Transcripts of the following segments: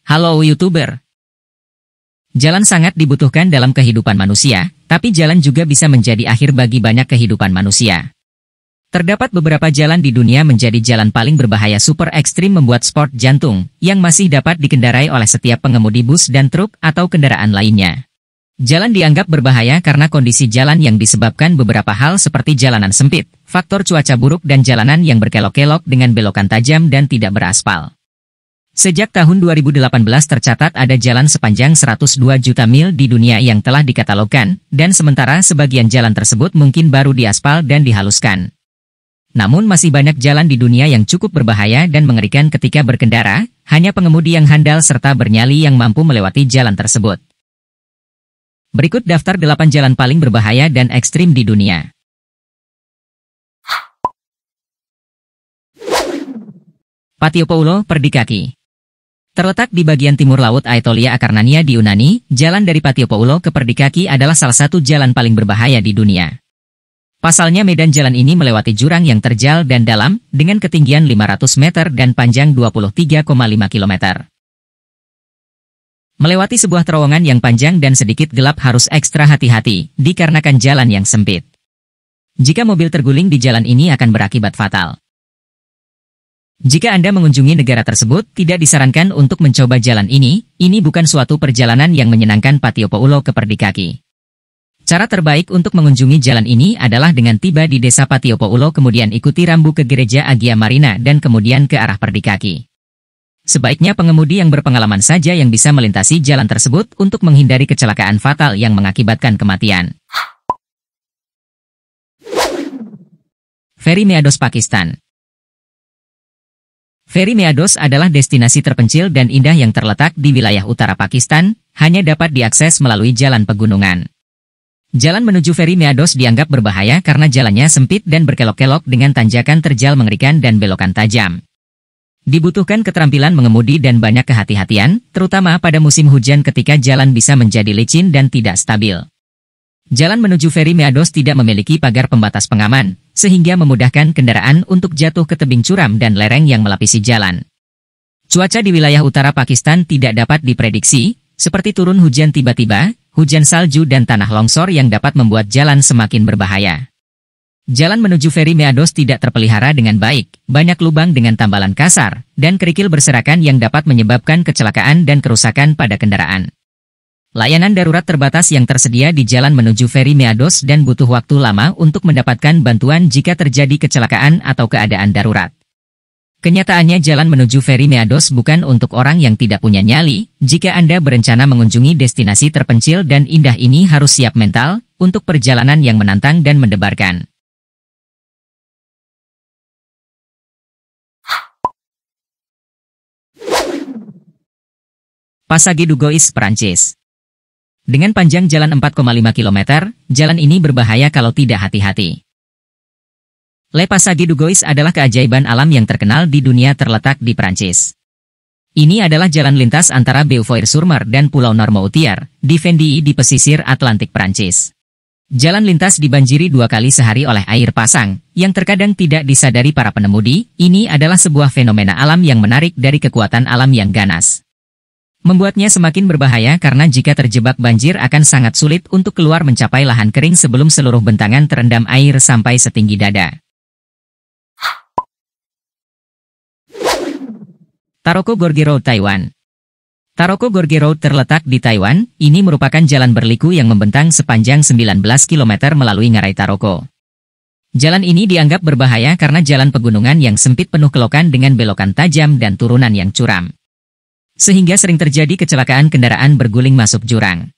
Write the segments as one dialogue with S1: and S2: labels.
S1: Halo YouTuber. Jalan sangat dibutuhkan dalam kehidupan manusia, tapi jalan juga bisa menjadi akhir bagi banyak kehidupan manusia. Terdapat beberapa jalan di dunia menjadi jalan paling berbahaya super ekstrim membuat sport jantung, yang masih dapat dikendarai oleh setiap pengemudi bus dan truk atau kendaraan lainnya. Jalan dianggap berbahaya karena kondisi jalan yang disebabkan beberapa hal seperti jalanan sempit, faktor cuaca buruk dan jalanan yang berkelok-kelok dengan belokan tajam dan tidak beraspal. Sejak tahun 2018 tercatat ada jalan sepanjang 102 juta mil di dunia yang telah dikatalogkan, dan sementara sebagian jalan tersebut mungkin baru diaspal dan dihaluskan. Namun masih banyak jalan di dunia yang cukup berbahaya dan mengerikan ketika berkendara, hanya pengemudi yang handal serta bernyali yang mampu melewati jalan tersebut. Berikut daftar 8 jalan paling berbahaya dan ekstrim di dunia. Patio Poulo Perdikaki. Terletak di bagian timur laut Aetolia Akarnania di Yunani, jalan dari Patio Poulo ke Perdikaki adalah salah satu jalan paling berbahaya di dunia. Pasalnya medan jalan ini melewati jurang yang terjal dan dalam, dengan ketinggian 500 meter dan panjang 23,5 km. Melewati sebuah terowongan yang panjang dan sedikit gelap harus ekstra hati-hati, dikarenakan jalan yang sempit. Jika mobil terguling di jalan ini akan berakibat fatal. Jika Anda mengunjungi negara tersebut, tidak disarankan untuk mencoba jalan ini bukan suatu perjalanan yang menyenangkan. Patio Poulo ke Perdikaki. Cara terbaik untuk mengunjungi jalan ini adalah dengan tiba di desa Patio Poulo kemudian ikuti rambu ke gereja Agia Marina dan kemudian ke arah Perdikaki. Sebaiknya pengemudi yang berpengalaman saja yang bisa melintasi jalan tersebut untuk menghindari kecelakaan fatal yang mengakibatkan kematian. Feri Meados, Pakistan. Feri Meados adalah destinasi terpencil dan indah yang terletak di wilayah utara Pakistan, hanya dapat diakses melalui jalan pegunungan. Jalan menuju Feri Meados dianggap berbahaya karena jalannya sempit dan berkelok-kelok dengan tanjakan terjal mengerikan dan belokan tajam. Dibutuhkan keterampilan mengemudi dan banyak kehati-hatian, terutama pada musim hujan ketika jalan bisa menjadi licin dan tidak stabil. Jalan menuju Feri Meados tidak memiliki pagar pembatas pengaman, sehingga memudahkan kendaraan untuk jatuh ke tebing curam dan lereng yang melapisi jalan. Cuaca di wilayah utara Pakistan tidak dapat diprediksi, seperti turun hujan tiba-tiba, hujan salju dan tanah longsor yang dapat membuat jalan semakin berbahaya. Jalan menuju Feri Meados tidak terpelihara dengan baik, banyak lubang dengan tambalan kasar, dan kerikil berserakan yang dapat menyebabkan kecelakaan dan kerusakan pada kendaraan. Layanan darurat terbatas yang tersedia di jalan menuju Feri Meados dan butuh waktu lama untuk mendapatkan bantuan jika terjadi kecelakaan atau keadaan darurat. Kenyataannya jalan menuju Feri Meados bukan untuk orang yang tidak punya nyali. Jika Anda berencana mengunjungi destinasi terpencil dan indah ini harus siap mental untuk perjalanan yang menantang dan mendebarkan. Passage du Gois, Prancis. Dengan panjang jalan 4,5 km, jalan ini berbahaya kalau tidak hati-hati. Le Passage du Gois adalah keajaiban alam yang terkenal di dunia terletak di Prancis. Ini adalah jalan lintas antara Beaufort-sur-Mer dan Pulau Noirmoutier, di Vendée di pesisir Atlantik Prancis. Jalan lintas dibanjiri 2 kali sehari oleh air pasang, yang terkadang tidak disadari para pengemudi. Ini adalah sebuah fenomena alam yang menarik dari kekuatan alam yang ganas. Membuatnya semakin berbahaya karena jika terjebak banjir akan sangat sulit untuk keluar mencapai lahan kering sebelum seluruh bentangan terendam air sampai setinggi dada. Taroko Gorge Road, Taiwan. Taroko Gorge Road terletak di Taiwan. Ini merupakan jalan berliku yang membentang sepanjang 19 km melalui ngarai Taroko. Jalan ini dianggap berbahaya karena jalan pegunungan yang sempit penuh kelokan dengan belokan tajam dan turunan yang curam. Sehingga sering terjadi kecelakaan kendaraan berguling masuk jurang.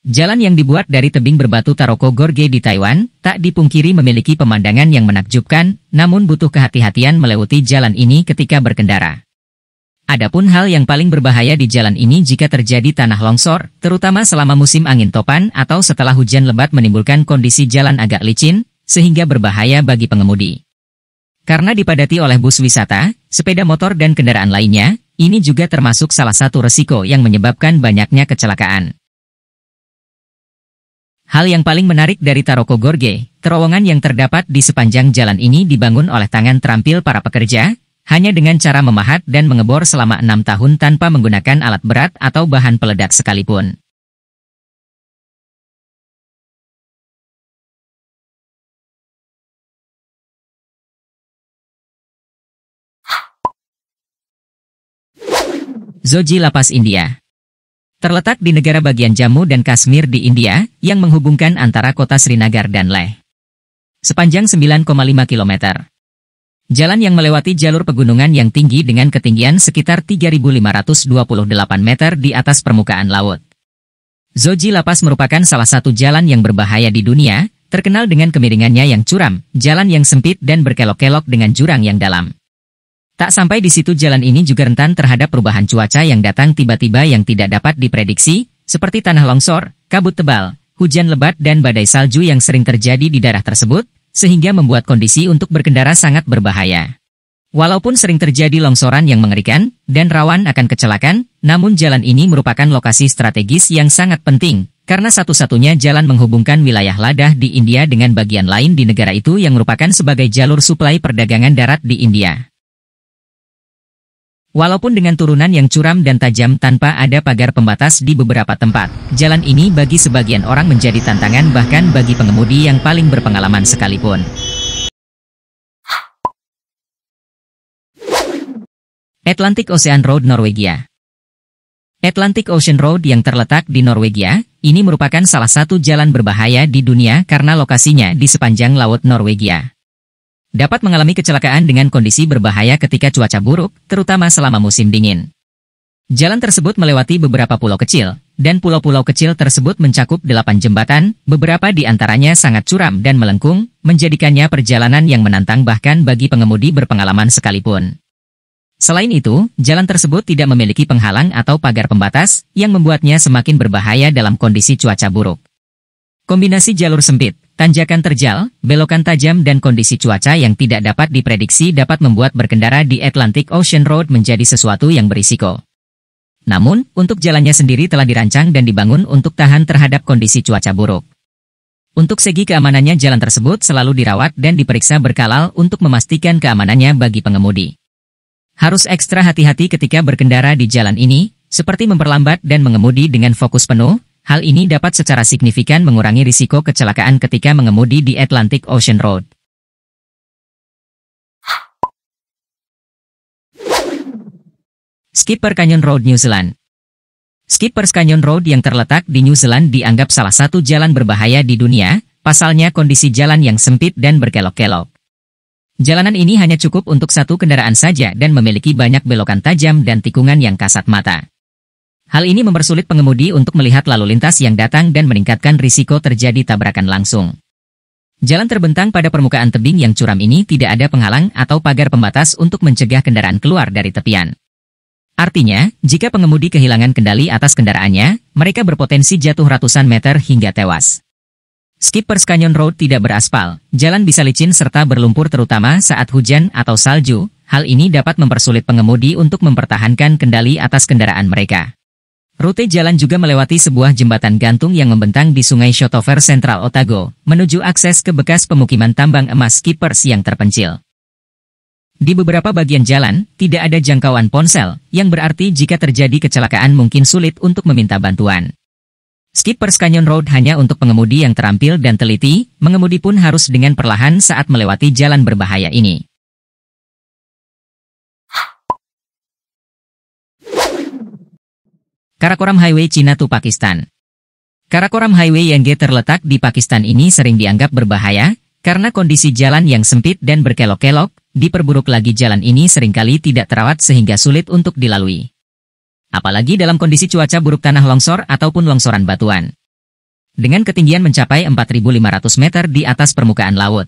S1: Jalan yang dibuat dari tebing berbatu Taroko Gorge di Taiwan, tak dipungkiri memiliki pemandangan yang menakjubkan, namun butuh kehati-hatian melewati jalan ini ketika berkendara. Adapun hal yang paling berbahaya di jalan ini jika terjadi tanah longsor, terutama selama musim angin topan atau setelah hujan lebat menimbulkan kondisi jalan agak licin, sehingga berbahaya bagi pengemudi. Karena dipadati oleh bus wisata, sepeda motor dan kendaraan lainnya, ini juga termasuk salah satu resiko yang menyebabkan banyaknya kecelakaan. Hal yang paling menarik dari Taroko Gorge, terowongan yang terdapat di sepanjang jalan ini dibangun oleh tangan terampil para pekerja. hanya dengan cara memahat dan mengebor selama 6 tahun tanpa menggunakan alat berat atau bahan peledak sekalipun. Zoji Lapas India terletak di negara bagian Jammu dan Kashmir di India yang menghubungkan antara kota Srinagar dan Leh. Sepanjang 9,5 km. Jalan yang melewati jalur pegunungan yang tinggi dengan ketinggian sekitar 3.528 meter di atas permukaan laut. Zoji Lapas merupakan salah satu jalan yang berbahaya di dunia, terkenal dengan kemiringannya yang curam, jalan yang sempit dan berkelok-kelok dengan jurang yang dalam. Tak sampai di situ, jalan ini juga rentan terhadap perubahan cuaca yang datang tiba-tiba yang tidak dapat diprediksi, seperti tanah longsor, kabut tebal, hujan lebat dan badai salju yang sering terjadi di daerah tersebut, sehingga membuat kondisi untuk berkendara sangat berbahaya. Walaupun sering terjadi longsoran yang mengerikan dan rawan akan kecelakaan, namun jalan ini merupakan lokasi strategis yang sangat penting, karena satu-satunya jalan menghubungkan wilayah Ladakh di India dengan bagian lain di negara itu yang merupakan sebagai jalur suplai perdagangan darat di India. Walaupun dengan turunan yang curam dan tajam tanpa ada pagar pembatas di beberapa tempat, jalan ini bagi sebagian orang menjadi tantangan bahkan bagi pengemudi yang paling berpengalaman sekalipun. Atlantic Ocean Road, Norwegia. Atlantic Ocean Road yang terletak di Norwegia, ini merupakan salah satu jalan berbahaya di dunia karena lokasinya di sepanjang Laut Norwegia. Dapat mengalami kecelakaan dengan kondisi berbahaya ketika cuaca buruk, terutama selama musim dingin. Jalan tersebut melewati beberapa pulau kecil, dan pulau-pulau kecil tersebut mencakup 8 jembatan, beberapa di antaranya sangat curam dan melengkung, menjadikannya perjalanan yang menantang bahkan bagi pengemudi berpengalaman sekalipun. Selain itu, jalan tersebut tidak memiliki penghalang atau pagar pembatas, yang membuatnya semakin berbahaya dalam kondisi cuaca buruk. Kombinasi jalur sempit, tanjakan terjal, belokan tajam dan kondisi cuaca yang tidak dapat diprediksi dapat membuat berkendara di Atlantic Ocean Road menjadi sesuatu yang berisiko. Namun, untuk jalannya sendiri telah dirancang dan dibangun untuk tahan terhadap kondisi cuaca buruk. Untuk segi keamanannya, jalan tersebut selalu dirawat dan diperiksa berkala untuk memastikan keamanannya bagi pengemudi. Harus ekstra hati-hati ketika berkendara di jalan ini, seperti memperlambat dan mengemudi dengan fokus penuh. Hal ini dapat secara signifikan mengurangi risiko kecelakaan ketika mengemudi di Atlantic Ocean Road. Skipper's Canyon Road, New Zealand. Skipper's Canyon Road yang terletak di New Zealand dianggap salah satu jalan berbahaya di dunia, pasalnya kondisi jalan yang sempit dan berkelok-kelok. Jalanan ini hanya cukup untuk satu kendaraan saja dan memiliki banyak belokan tajam dan tikungan yang kasat mata. Hal ini mempersulit pengemudi untuk melihat lalu lintas yang datang dan meningkatkan risiko terjadi tabrakan langsung. Jalan terbentang pada permukaan tebing yang curam ini tidak ada penghalang atau pagar pembatas untuk mencegah kendaraan keluar dari tepian. Artinya, jika pengemudi kehilangan kendali atas kendaraannya, mereka berpotensi jatuh ratusan meter hingga tewas. Skipper's Canyon Road tidak beraspal, jalan bisa licin serta berlumpur terutama saat hujan atau salju. Hal ini dapat mempersulit pengemudi untuk mempertahankan kendali atas kendaraan mereka. Rute jalan juga melewati sebuah jembatan gantung yang membentang di Sungai Shotover Central Otago, menuju akses ke bekas pemukiman tambang emas Skippers yang terpencil. Di beberapa bagian jalan, tidak ada jangkauan ponsel, yang berarti jika terjadi kecelakaan mungkin sulit untuk meminta bantuan. Skipper's Canyon Road hanya untuk pengemudi yang terampil dan teliti, mengemudi pun harus dengan perlahan saat melewati jalan berbahaya ini. Karakoram Highway, China to Pakistan. Karakoram Highway yang terletak di Pakistan ini sering dianggap berbahaya, karena kondisi jalan yang sempit dan berkelok-kelok, diperburuk lagi jalan ini seringkali tidak terawat sehingga sulit untuk dilalui. Apalagi dalam kondisi cuaca buruk tanah longsor ataupun longsoran batuan. Dengan ketinggian mencapai 4.500 meter di atas permukaan laut.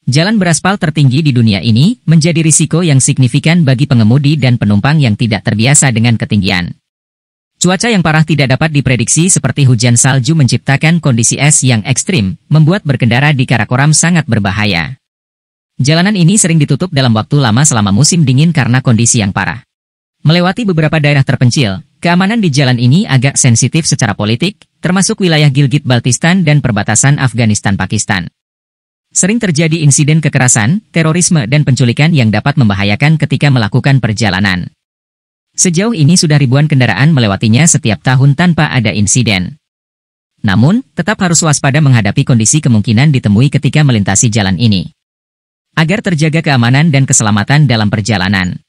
S1: Jalan beraspal tertinggi di dunia ini menjadi risiko yang signifikan bagi pengemudi dan penumpang yang tidak terbiasa dengan ketinggian. Cuaca yang parah tidak dapat diprediksi seperti hujan salju menciptakan kondisi es yang ekstrim, membuat berkendara di Karakoram sangat berbahaya. Jalanan ini sering ditutup dalam waktu lama selama musim dingin karena kondisi yang parah. Melewati beberapa daerah terpencil, keamanan di jalan ini agak sensitif secara politik, termasuk wilayah Gilgit-Baltistan dan perbatasan Afghanistan-Pakistan. Sering terjadi insiden kekerasan, terorisme dan penculikan yang dapat membahayakan ketika melakukan perjalanan. Sejauh ini sudah ribuan kendaraan melewatinya setiap tahun tanpa ada insiden. Namun, tetap harus waspada menghadapi kondisi kemungkinan ditemui ketika melintasi jalan ini. Agar terjaga keamanan dan keselamatan dalam perjalanan.